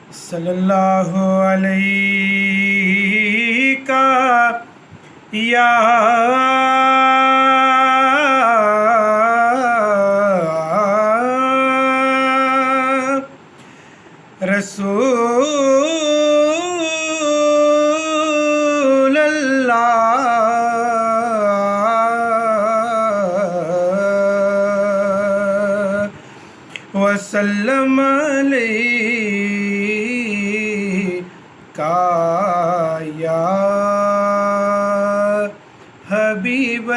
सल्लल्लाहु अलैका या रसूल अल्लाह वसल्लम अलैका या हबीब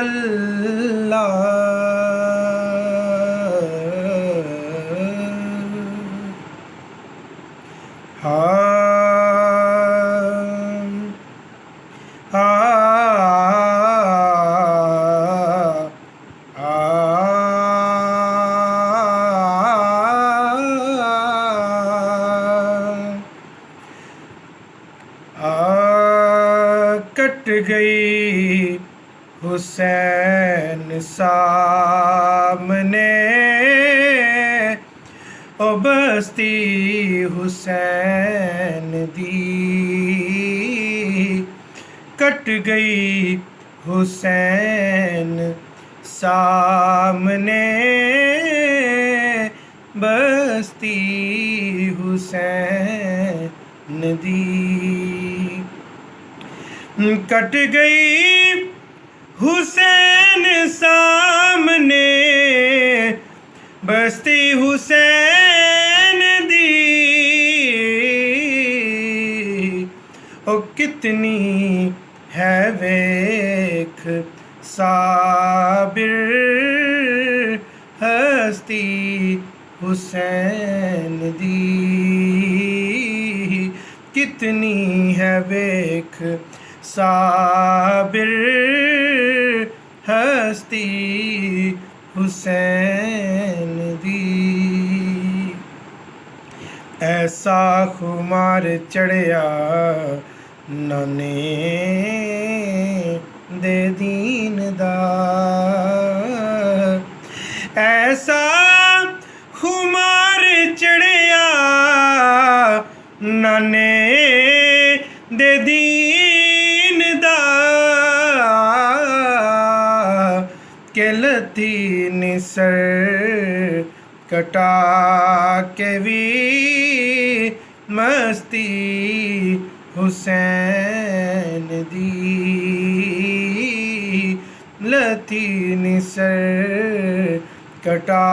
कट गई हुसैन सामने ओ बस्ती हुसैन दी कट गई हुसैन सामने बस्ती हुसैन दी कट गई हुसैन सामने बस्ती हुसैन दी ओ कितनी है वेख साबिर हस्ती हुसैन दी कितनी है वेख साबिर हस्ती हुसैन दी ऐसा खुमार चढ़िया नाने दे दीन दा ऐसा खुमार चढ़िया नाने दे दीन दा के लती निसर कटा के भी मस्ती हुसैन दी लती निसर कटा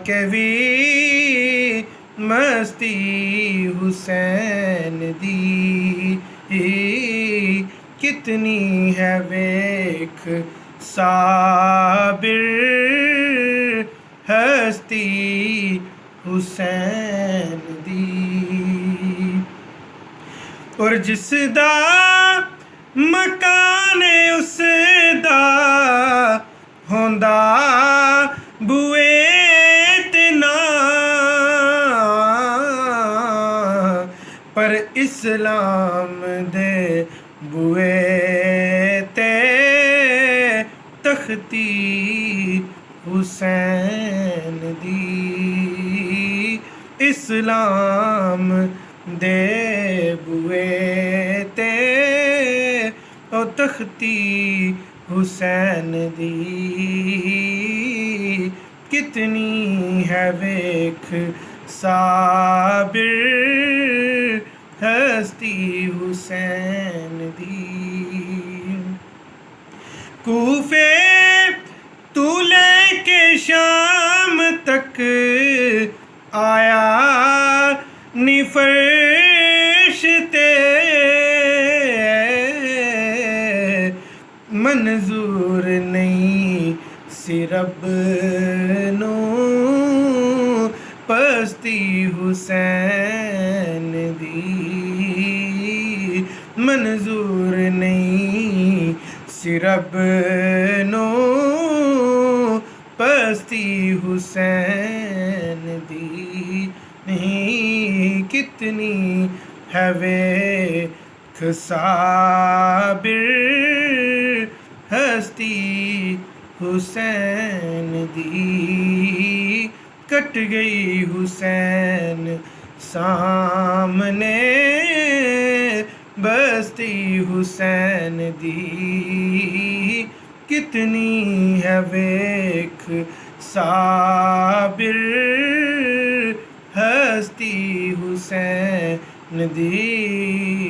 के भी मस्ती हुसैन दी कितनी है वेख साबिर हस्ती हुसैन दी और जिसदा मकान उसदा होंदा बुए ते ना पर इस्लाम दे बुए ते तख्ती हुसैन दी इस्लाम दे बुए ते ओ तख्ती हुसैन दी कितनी है वेख साबिर हस्ती हुसैन दी कूफे तू लेके शाम तक आया निफरशते मंजूर नहीं सिरब नो पस्ती हुसैन दी मंजूर नहीं सिरब नो पस्ती हुसैन दी नहीं कितनी है वेख साबिर हस्ती हुसैन दी कट गई हुसैन सामने बस्ती हुसैन दी कितनी है वेख साबिर हस्ती हुसैन दी।